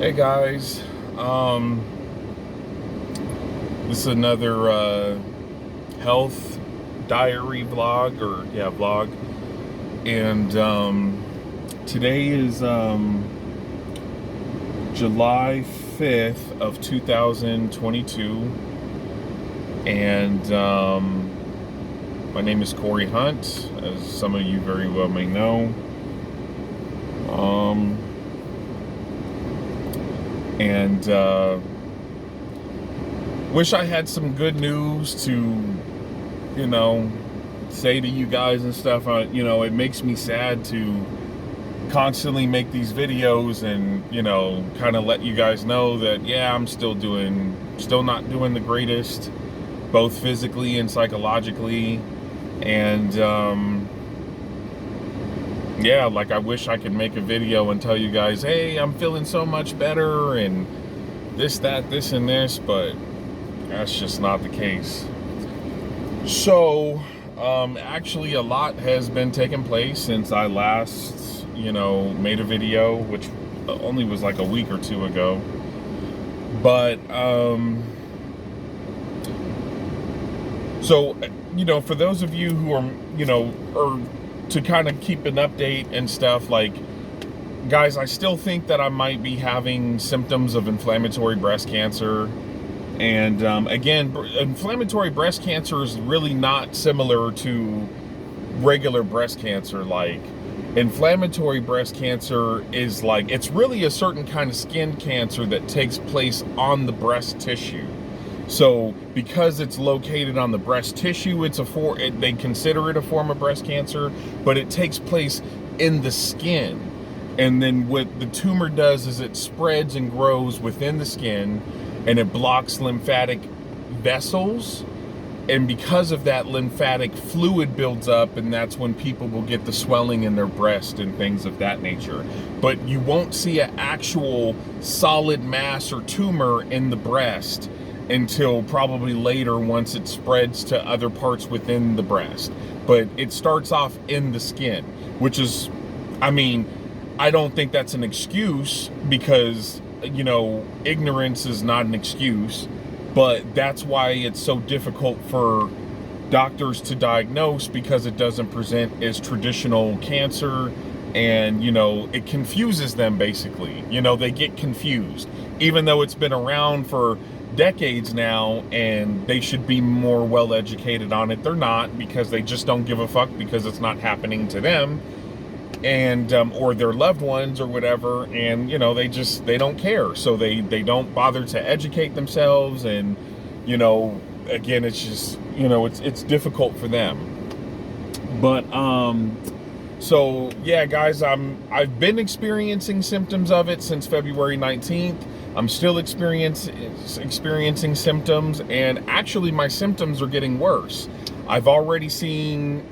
Hey guys, this is another health diary vlog, vlog, and today is July 5th of 2022, and my name is Corey Hunt, as some of you very well may know. And wish I had some good news to, say to you guys and stuff. It makes me sad to constantly make these videos and, kind of let you guys know that, yeah, I'm still not doing the greatest, both physically and psychologically. And, yeah, like I wish I could make a video and tell you guys, hey, I'm feeling so much better and this, and this, but that's just not the case. So, actually a lot has been taking place since I last, made a video, which only was like a week or two ago. But, so, for those of you who are, or to kind of keep an update and stuff, like, guys, I still think that I might be having symptoms of inflammatory breast cancer. And again, inflammatory breast cancer is really not similar to regular breast cancer. Like, inflammatory breast cancer is like, it's really a certain kind of skin cancer that takes place on the breast tissue. So because it's located on the breast tissue, they consider it a form of breast cancer, but it takes place in the skin. And then what the tumor does is it spreads and grows within the skin, and it blocks lymphatic vessels. And because of that, lymphatic fluid builds up, and that's when people will get the swelling in their breast and things of that nature. But you won't see an actual solid mass or tumor in the breast until probably later, once it spreads to other parts within the breast. But it starts off in the skin, which is, I don't think that's an excuse, because, ignorance is not an excuse, but that's why it's so difficult for doctors to diagnose, because it doesn't present as traditional cancer, and, it confuses them basically. They get confused, even though it's been around for decades now, and they should be more well educated on it. They're not, because they just don't give a fuck, because it's not happening to them, and or their loved ones or whatever, and they don't care, so they don't bother to educate themselves. And again, it's just, it's difficult for them. But so yeah, guys, I've been experiencing symptoms of it since February 19th. I'm still experiencing symptoms, and actually my symptoms are getting worse. I've already seen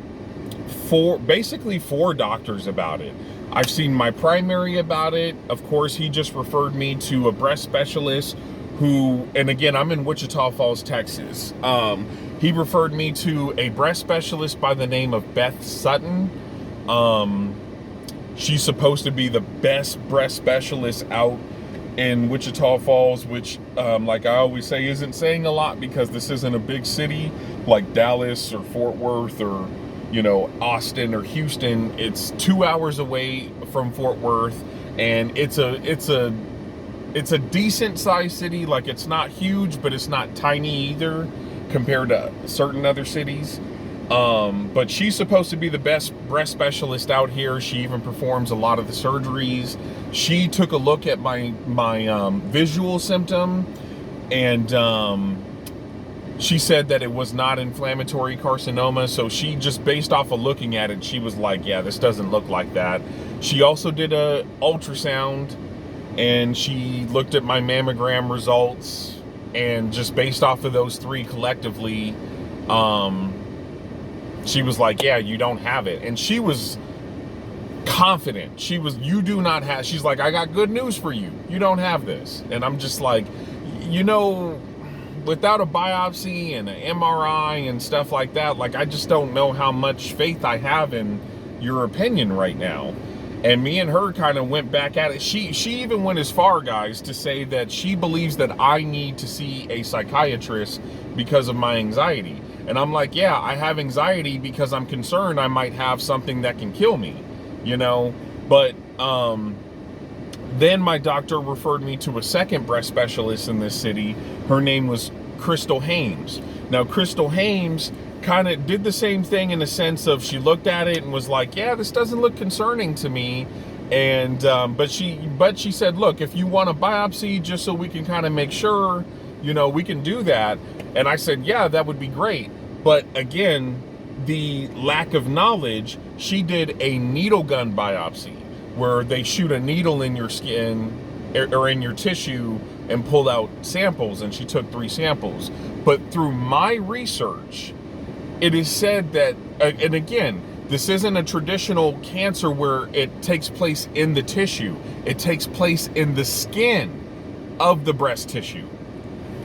basically four doctors about it. I've seen my primary about it. Of course, he just referred me to a breast specialist who, and again, I'm in Wichita Falls, Texas. He referred me to a breast specialist by the name of Beth Sutton. She's supposed to be the best breast specialist out in Wichita Falls, which, like I always say, isn't saying a lot, because this isn't a big city like Dallas or Fort Worth or, Austin or Houston. It's 2 hours away from Fort Worth, and it's a decent sized city. Like, it's not huge, but it's not tiny either compared to certain other cities. But she's supposed to be the best breast specialist out here. She even performs a lot of the surgeries. She took a look at my visual symptom, and she said that it was not inflammatory carcinoma. So she just, based off of looking at it, she was like, yeah, this doesn't look like that. She also did a ultrasound, and she looked at my mammogram results, and just based off of those three collectively, she was like, yeah, you don't have it. And she was confident. You do not have, she's like, I got good news for you. You don't have this. And I'm just like, without a biopsy and an MRI and stuff like that, like, I just don't know how much faith I have in your opinion right now. And me and her kind of went back at it. She even went as far, guys, to say that she believes that I need to see a psychiatrist because of my anxiety. And I'm like, yeah, I have anxiety because I'm concerned I might have something that can kill me, you know? But then my doctor referred me to a second breast specialist in this city. Her name was Crystal Hames. Now, Crystal Hames kind of did the same thing in the sense of she looked at it and was like, yeah, this doesn't look concerning to me. And but she said, look, if you want a biopsy just so we can kind of make sure, you know, we can do that. And I said, yeah, that would be great. But again, the lack of knowledge, she did a needle gun biopsy where they shoot a needle in your skin or in your tissue and pull out samples, and she took 3 samples. But through my research, it is said that, and again, this isn't a traditional cancer where it takes place in the tissue. It takes place in the skin of the breast tissue.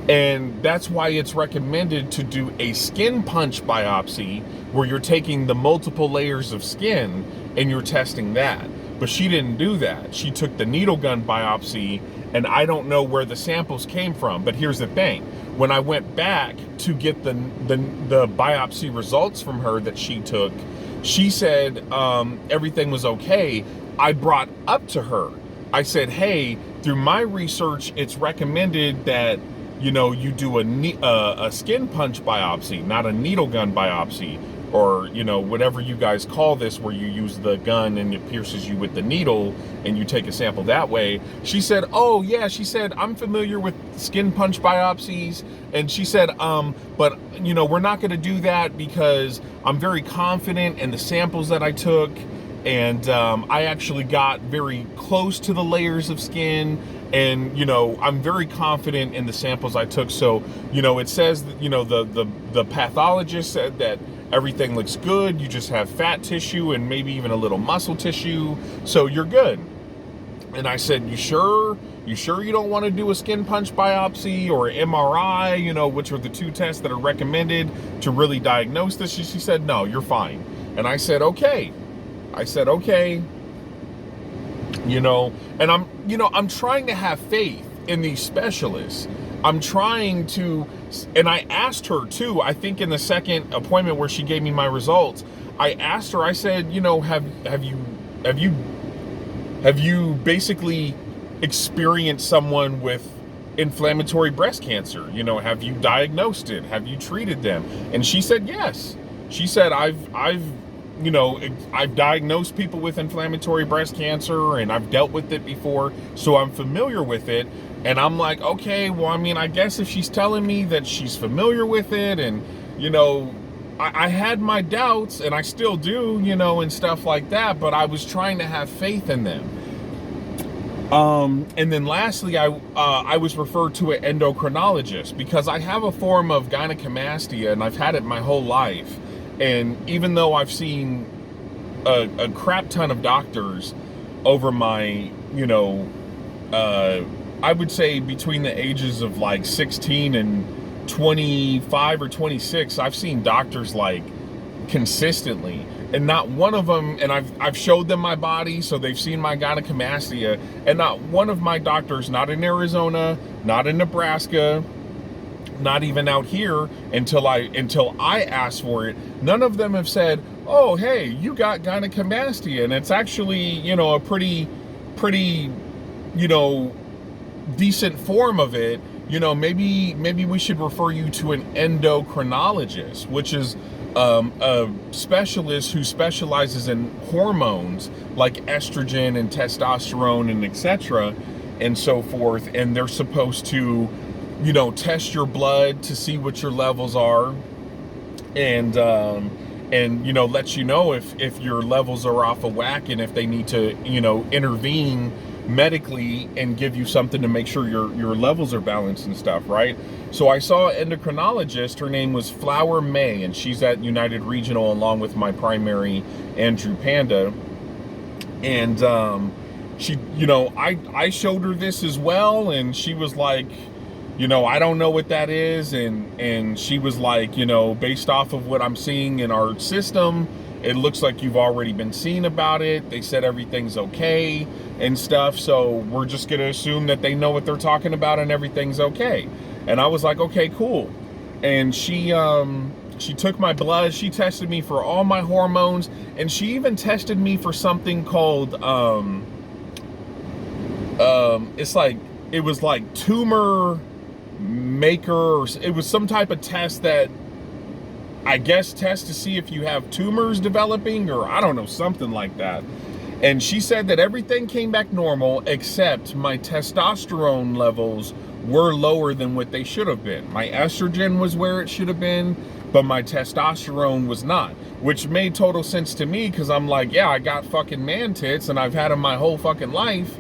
And that's why it's recommended to do a skin punch biopsy where you're taking the multiple layers of skin and you're testing that. But she didn't do that. She took the needle gun biopsy, and I don't know where the samples came from. But here's the thing. When I went back to get the biopsy results from her that she took, she said everything was okay. I brought up to her, I said, hey, through my research, it's recommended that, you know, you do a skin punch biopsy, not a needle gun biopsy, or, you know, whatever you guys call this, where you use the gun and it pierces you with the needle and you take a sample that way. She said, oh yeah, she said, I'm familiar with skin punch biopsies. And she said, but you know, we're not going to do that because I'm very confident in the samples that I took. And I actually got very close to the layers of skin. And, you know, I'm very confident in the samples I took. So, you know, it says that, you know, the pathologist said that everything looks good. You just have fat tissue and maybe even a little muscle tissue. So you're good. And I said, you sure you don't want to do a skin punch biopsy or MRI, you know, which are the 2 tests that are recommended to really diagnose this? She said, no, you're fine. And I said, okay. You know, and I'm trying to have faith in these specialists. I'm trying to, and I asked her too, I think in the second appointment where she gave me my results, I asked her, I said, you know, have you basically experienced someone with inflammatory breast cancer? You know, have you diagnosed it? Have you treated them? And she said, yes. She said, I've diagnosed people with inflammatory breast cancer and I've dealt with it before, so I'm familiar with it. And I'm like, okay, well, I mean, I guess if she's telling me that she's familiar with it, and, you know, I had my doubts, and I still do, you know, and stuff like that, but I was trying to have faith in them. And then lastly, I was referred to an endocrinologist because I have a form of gynecomastia, and I've had it my whole life. And even though I've seen a crap ton of doctors over my, you know, I would say between the ages of like 16 and 25 or 26, I've seen doctors like consistently, and not one of them, and I've showed them my body, so they've seen my gynecomastia, and not one of my doctors, not in Arizona, not in Nebraska, not even out here until I asked for it, none of them have said, oh, hey, you got gynecomastia, and it's actually, you know, a pretty, you know, decent form of it. You know, maybe we should refer you to an endocrinologist, which is a specialist who specializes in hormones like estrogen and testosterone and etc. and so forth. And they're supposed to, you know, test your blood to see what your levels are, and you know, let you know if your levels are off of whack and if they need to, you know, intervene medically and give you something to make sure your levels are balanced and stuff, right? So I saw an endocrinologist. Her name was Flower May, and she's at United Regional along with my primary, Andrew Panda. And she, you know, I showed her this as well, and she was like, you know, I don't know what that is, and she was like, you know, based off of what I'm seeing in our system it looks like you've already been seen about it. They said everything's okay and stuff. So we're just going to assume that they know what they're talking about and everything's okay. And I was like, okay, cool. And she took my blood. She tested me for all my hormones. And she even tested me for something called, it was like tumor maker, or it was some type of test that I guess tests to see if you have tumors developing, or I don't know, something like that. And she said that everything came back normal except my testosterone levels were lower than what they should have been. My estrogen was where it should have been, but my testosterone was not, which made total sense to me, because I'm like, yeah, I got fucking man tits and I've had them my whole fucking life,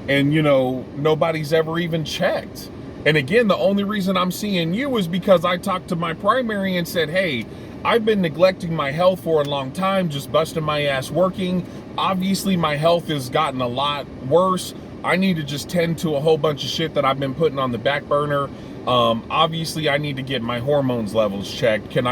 and you know, nobody's ever even checked. And again, the only reason I'm seeing you is because I talked to my primary and said, hey, I've been neglecting my health for a long time, just busting my ass working. Obviously, my health has gotten a lot worse. I need to just tend to a whole bunch of shit that I've been putting on the back burner. Obviously, I need to get my hormones levels checked. Can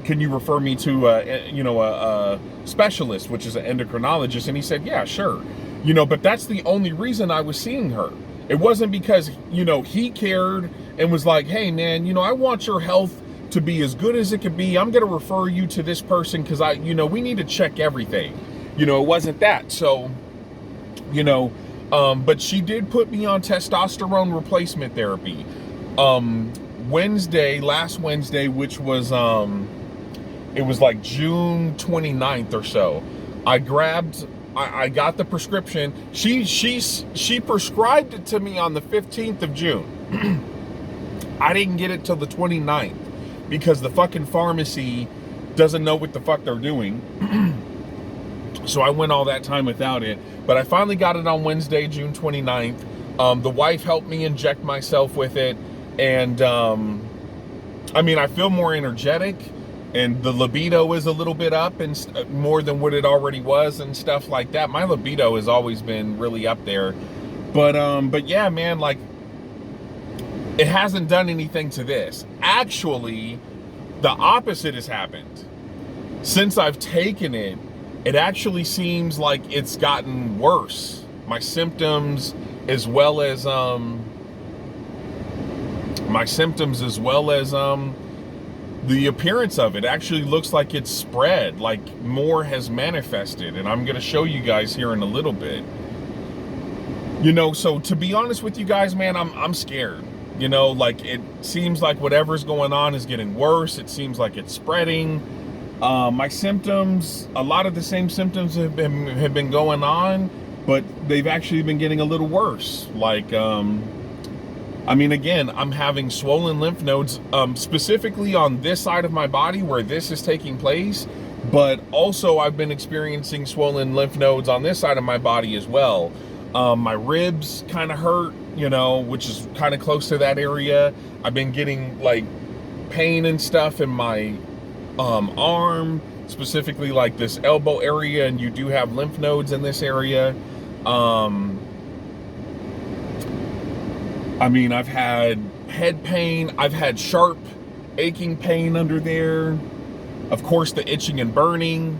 you refer me to a specialist, which is an endocrinologist? And he said, yeah, sure. You know, but that's the only reason I was seeing her. It wasn't because, you know, he cared and was like, hey, man, you know, I want your health to be as good as it could be. I'm going to refer you to this person because we need to check everything. You know, it wasn't that. So, you know, but she did put me on testosterone replacement therapy. Last Wednesday, which was, it was like June 29th or so, I got the prescription. She prescribed it to me on the 15th of June. I didn't get it till the 29th because the fucking pharmacy doesn't know what the fuck they're doing. So I went all that time without it. But I finally got it on Wednesday, June 29th. The wife helped me inject myself with it. And I feel more energetic. And the libido is a little bit up and more than what it already was and stuff like that. My libido has always been really up there. But yeah, man, like, it hasn't done anything to this. Actually, the opposite has happened. Since I've taken it, it actually seems like it's gotten worse. My symptoms as well as the appearance of it actually looks like it's spread, like more has manifested, and I'm going to show you guys here in a little bit. You know, so to be honest with you guys, man, I'm scared. You know, like, it seems like whatever's going on is getting worse. It seems like it's spreading. My symptoms, a lot of the same symptoms have been going on, but they've actually been getting a little worse. Like, again, I'm having swollen lymph nodes, specifically on this side of my body where this is taking place, but also I've been experiencing swollen lymph nodes on this side of my body as well. My ribs kind of hurt, you know, which is kind of close to that area. I've been getting like pain and stuff in my arm, specifically like this elbow area, and you do have lymph nodes in this area. I've had head pain. I've had sharp aching pain under there. Of course, the itching and burning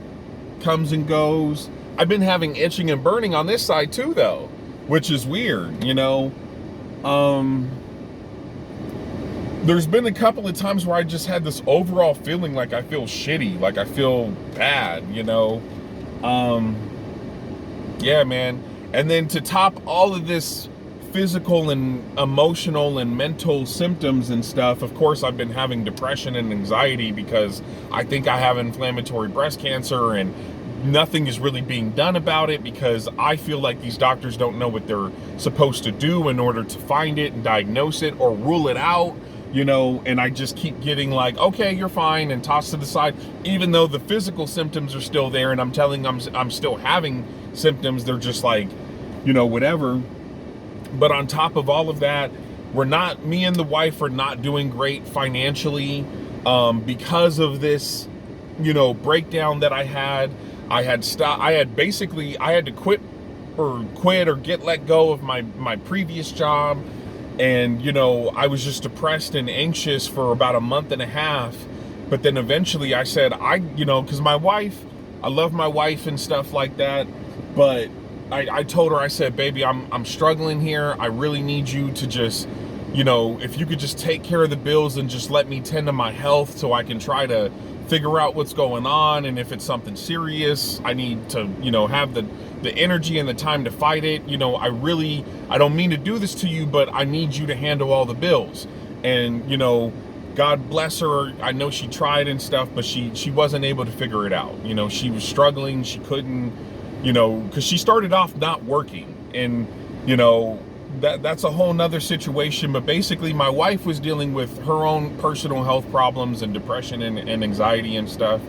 comes and goes. I've been having itching and burning on this side too, though, which is weird, you know. There's been a couple of times where I just had this overall feeling like I feel shitty, like I feel bad, you know. Yeah, man. And then to top all of this physical and emotional and mental symptoms and stuff, of course, I've been having depression and anxiety because I think I have inflammatory breast cancer, and nothing is really being done about it because I feel like these doctors don't know what they're supposed to do in order to find it and diagnose it or rule it out, you know. And I just keep getting like, okay, you're fine, and tossed to the side, even though the physical symptoms are still there, and I'm telling them I'm still having symptoms. They're just like, you know, whatever. But on top of all of that, me and the wife are not doing great financially because of this, you know, breakdown that I had. I had to quit or get let go of my previous job. And, you know, I was just depressed and anxious for about a month and a half. But then eventually I said, because my wife, I love my wife and stuff like that, but I told her, I said, baby, I'm struggling here. I really need you to just, if you could just take care of the bills and just let me tend to my health so I can try to figure out what's going on. And if it's something serious, I need to, have the energy and the time to fight it. I don't mean to do this to you, but I need you to handle all the bills. And, God bless her. I know she tried and stuff, but she wasn't able to figure it out. She was struggling. She couldn't, because she started off not working, and, that's a whole nother situation. But basically my wife was dealing with her own personal health problems and depression and anxiety and stuff.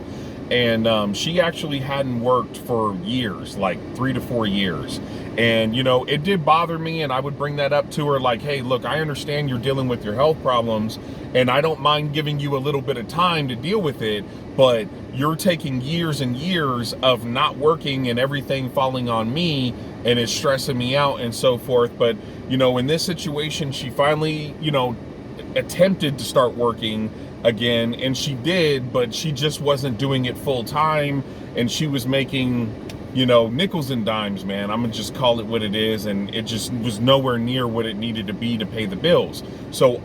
And she actually hadn't worked for years, like 3 to 4 years. And, it did bother me, and I would bring that up to her like, hey, look, I understand you're dealing with your health problems, and I don't mind giving you a little bit of time to deal with it, but you're taking years and years of not working and everything falling on me, and it's stressing me out and so forth. But, in this situation, she finally, attempted to start working again, and she did, but she just wasn't doing it full time, and she was making, nickels and dimes, man. I'm gonna just call it what it is, and it just was nowhere near what it needed to be to pay the bills. So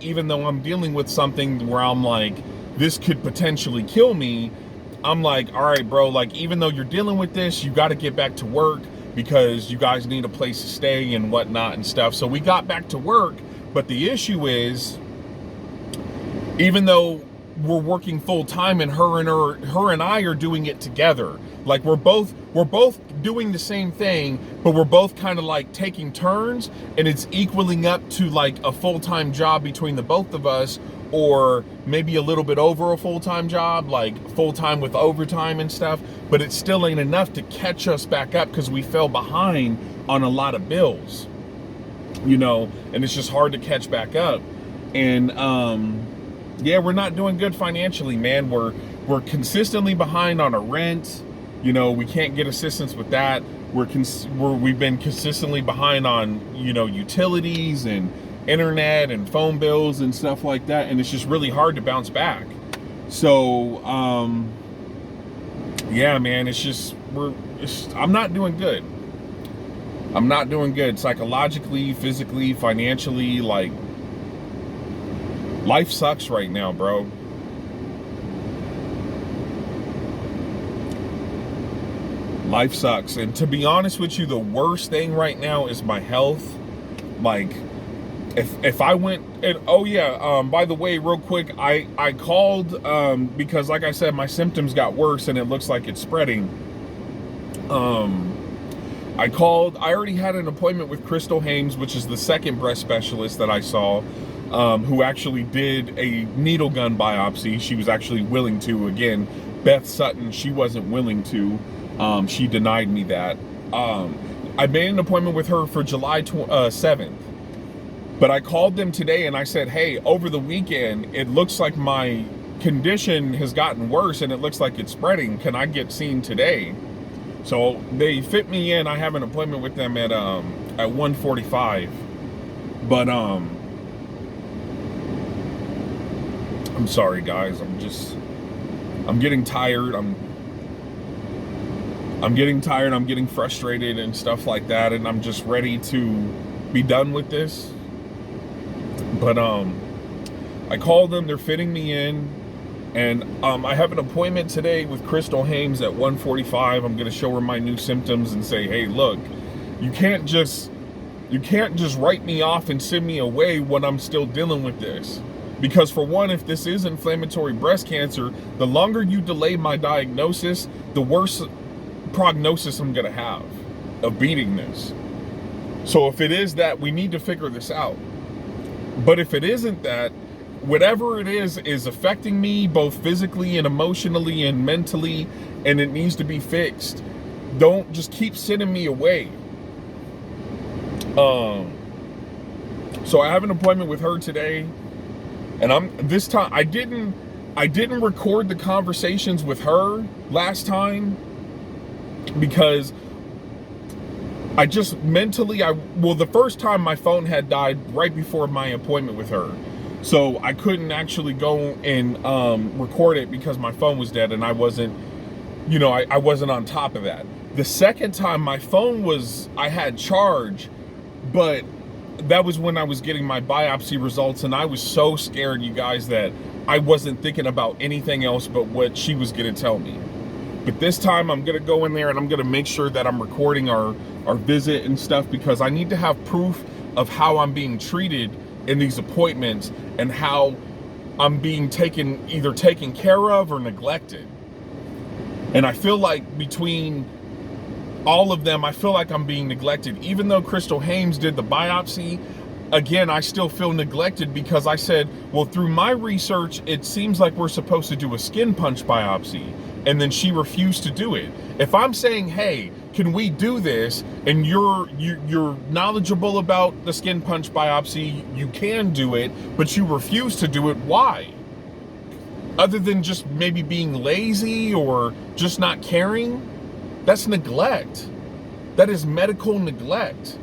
even though I'm dealing with something where I'm like, this could potentially kill me, I'm like, all right, bro, like, even though you're dealing with this, you got to get back to work because you guys need a place to stay and whatnot and stuff. So we got back to work, but the issue is, even though we're working full time, and her and I are doing it together, like we're both doing the same thing, but we're both kind of like taking turns, and it's equaling up to like a full-time job between the both of us, or maybe a little bit over a full-time job, like full-time with overtime and stuff. But it still ain't enough to catch us back up because we fell behind on a lot of bills, and it's just hard to catch back up. And yeah, we're not doing good financially, man. We're consistently behind on a rent. We can't get assistance with that. We've been consistently behind on, utilities and internet and phone bills and stuff like that, and it's just really hard to bounce back. So yeah, man, I'm not doing good. I'm not doing good psychologically, physically, financially. Like, life sucks right now, bro. Life sucks. And to be honest with you, the worst thing right now is my health. Like, if I went, and oh yeah, by the way, real quick, I called because, like I said, my symptoms got worse and it looks like it's spreading. I called. I already had an appointment with Crystal Hames, which is the second breast specialist that I saw, who actually did a needle gun biopsy. She was actually willing to. Again, Beth Sutton, she wasn't willing to. She denied me that. I made an appointment with her for July 7th. But I called them today and I said, hey, over the weekend, it looks like my condition has gotten worse and it looks like it's spreading. Can I get seen today? So they fit me in. I have an appointment with them at 1:45. But I'm sorry, guys. I'm getting tired. I'm getting tired. I'm getting frustrated and stuff like that, and I'm just ready to be done with this. But I called them. They're fitting me in, and I have an appointment today with Crystal Hames at 1:45. I'm going to show her my new symptoms and say, hey, look, you can't just write me off and send me away when I'm still dealing with this. Because for one, if this is inflammatory breast cancer, the longer you delay my diagnosis, the worse prognosis I'm going to have of beating this. So if it is that, we need to figure this out. But if it isn't that, whatever it is affecting me both physically and emotionally and mentally, and it needs to be fixed. Don't just keep sending me away. So I have an appointment with her today, and this time I didn't record the conversations with her last time because I just mentally, the first time my phone had died right before my appointment with her. So I couldn't actually go and record it because my phone was dead and I wasn't, you know, I wasn't on top of that. The second time my phone I had charge, but that was when I was getting my biopsy results, and I was so scared, you guys, that I wasn't thinking about anything else but what she was gonna tell me. But this time I'm gonna go in there and I'm gonna make sure that I'm recording our visit and stuff, because I need to have proof of how I'm being treated in these appointments and how I'm being either taken care of or neglected. And I feel like between all of them, I feel like I'm being neglected. Even though Crystal Hames did the biopsy, again, I still feel neglected because I said, well, through my research, it seems like we're supposed to do a skin punch biopsy. And then she refused to do it. If I'm saying, hey, can we do this? And you're knowledgeable about the skin punch biopsy, you can do it, but you refuse to do it. Why? Other than just maybe being lazy or just not caring? That's neglect. That is medical neglect.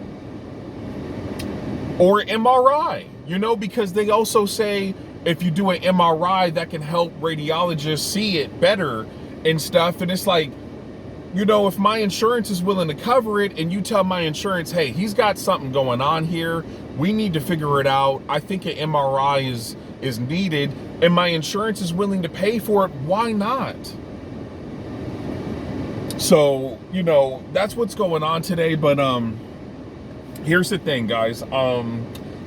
Or MRI, you know, because they also say if you do an MRI, that can help radiologists see it better and stuff. And it's like, you know, if my insurance is willing to cover it and you tell my insurance, hey, he's got something going on here, we need to figure it out, I think an MRI is needed, and my insurance is willing to pay for it, why not? So, you know, that's what's going on today. But here's the thing, guys. I'm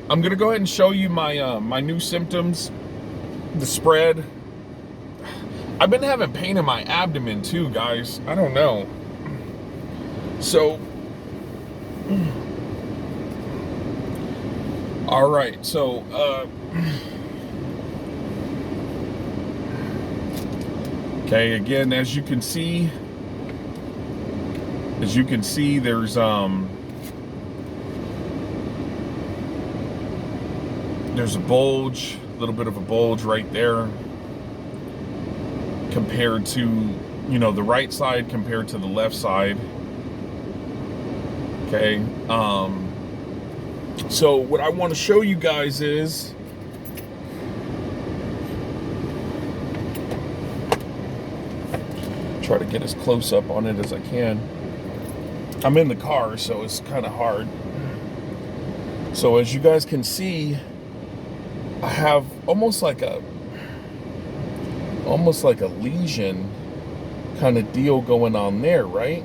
gonna go ahead and show you my my new symptoms, the spread. I've been having pain in my abdomen too, guys. I don't know. So, all right. So, okay. Again, as you can see, there's a bulge, a little bit of a bulge right there, compared to, you know, the right side compared to the left side. Okay. So what I want to show you guys is, try to get as close up on it as I can. I'm in the car, so it's kind of hard. So as you guys can see, I have almost like a lesion kind of deal going on there, right?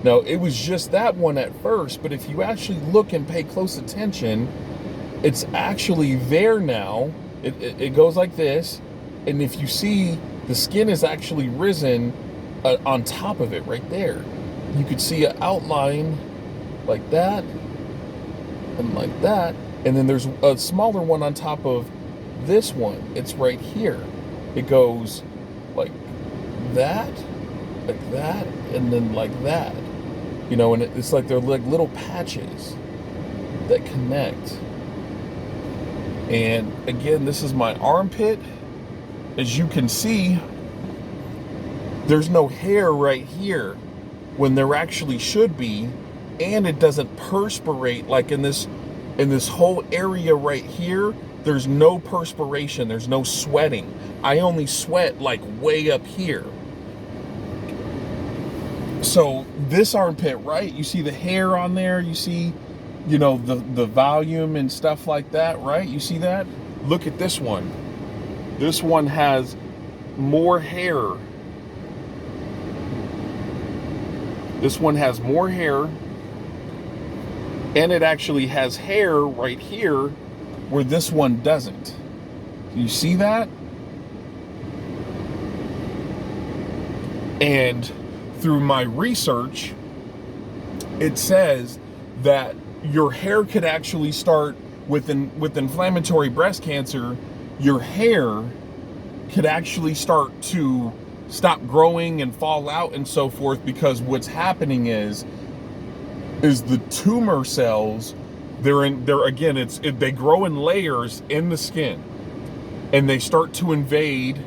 Now, it was just that one at first, but if you actually look and pay close attention, it's actually there now. It goes like this, and if you see, the skin is actually risen on top of it right there. You could see an outline like that and like that, and then there's a smaller one on top of this one. It's right here. It goes like that, and then like that, you know, and it's like they're like little patches that connect. And again, this is my armpit. As you can see, there's no hair right here when there actually should be, and it doesn't perspirate like in this whole area right here. There's no perspiration, there's no sweating. I only sweat like way up here. So this armpit, right? You see the hair on there, you see, you know, the volume and stuff like that, right? You see that? Look at this one. This one has more hair. This one has more hair, and it actually has hair right here where this one doesn't. You see that? And through my research, it says that your hair could actually start with inflammatory breast cancer. Your hair could actually start to stop growing and fall out and so forth, because what's happening is the tumor cells, they grow in layers in the skin, and they start to invade,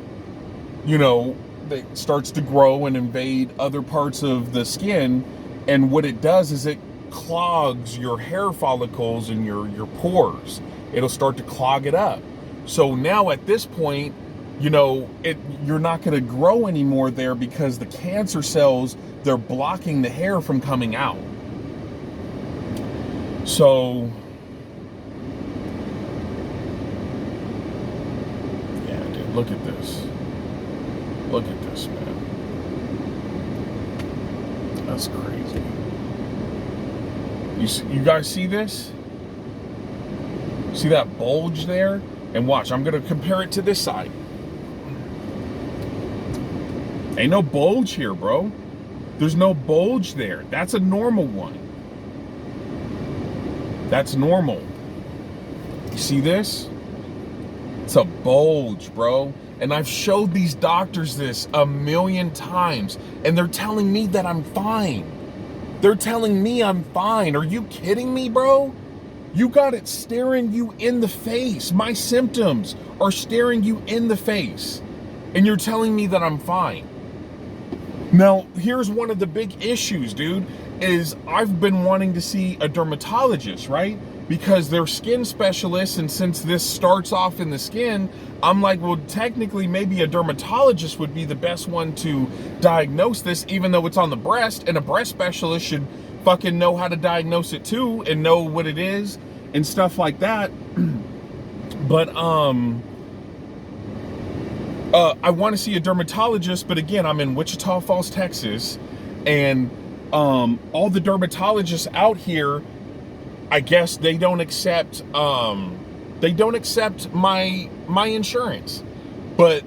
you know, it starts to grow and invade other parts of the skin, and what it does is it clogs your hair follicles and your pores. It'll start to clog it up. So now at this point, you know, you're not going to grow anymore there because the cancer cells, they're blocking the hair from coming out. So yeah, dude, look at this. Look at this, man. That's crazy. You guys see this? See that bulge there? And watch, I'm gonna compare it to this side. Ain't no bulge here, bro. There's no bulge there. That's a normal one. That's normal. You see this? It's a bulge, bro. And I've showed these doctors this a million times, and they're telling me that I'm fine. They're telling me I'm fine. Are you kidding me, bro? You got it staring you in the face. My symptoms are staring you in the face, and you're telling me that I'm fine. Now, here's one of the big issues, dude, is I've been wanting to see a dermatologist, right? Because they're skin specialists, and since this starts off in the skin, I'm like, well, technically maybe a dermatologist would be the best one to diagnose this, even though it's on the breast, and a breast specialist should fucking know how to diagnose it too and know what it is and stuff like that. But I want to see a dermatologist, but again, I'm in Wichita Falls, Texas, and all the dermatologists out here, I guess they don't accept my insurance. But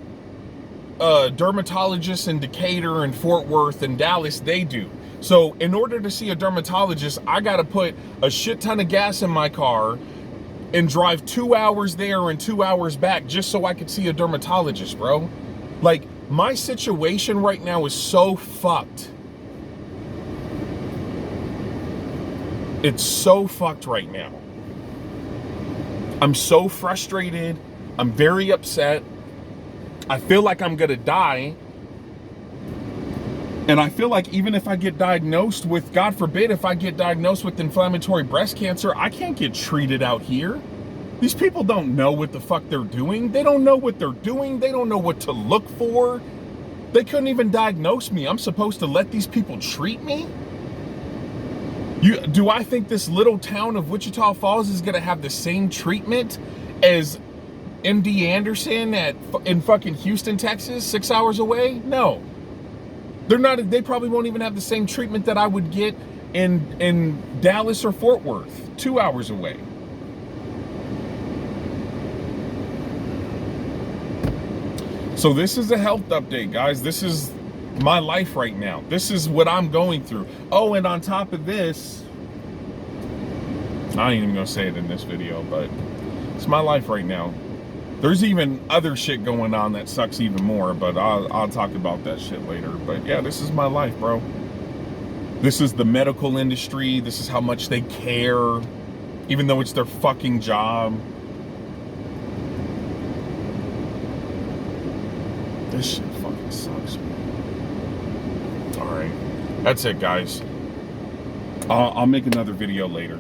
dermatologists in Decatur and Fort Worth and Dallas, they do. So in order to see a dermatologist, I got to put a shit ton of gas in my car and drive 2 hours there and 2 hours back just so I could see a dermatologist, bro. Like, my situation right now is so fucked. It's so fucked right now. I'm so frustrated. I'm very upset. I feel like I'm gonna die. And I feel like even if I get diagnosed with, God forbid, if I get diagnosed with inflammatory breast cancer, I can't get treated out here. These people don't know what the fuck they're doing. They don't know what they're doing. They don't know what to look for. They couldn't even diagnose me. I'm supposed to let these people treat me? Do I think this little town of Wichita Falls is gonna have the same treatment as MD Anderson in fucking Houston, Texas, 6 hours away? No. They're not. They probably won't even have the same treatment that I would get in Dallas or Fort Worth, 2 hours away. So this is a health update, guys. This is my life right now. This is what I'm going through. Oh, and on top of this, I ain't even gonna say it in this video, but it's my life right now. There's even other shit going on that sucks even more, but I'll talk about that shit later. But yeah, this is my life, bro. This is the medical industry. This is how much they care, even though it's their fucking job. This shit fucking sucks, man. All right, that's it, guys. I'll make another video later.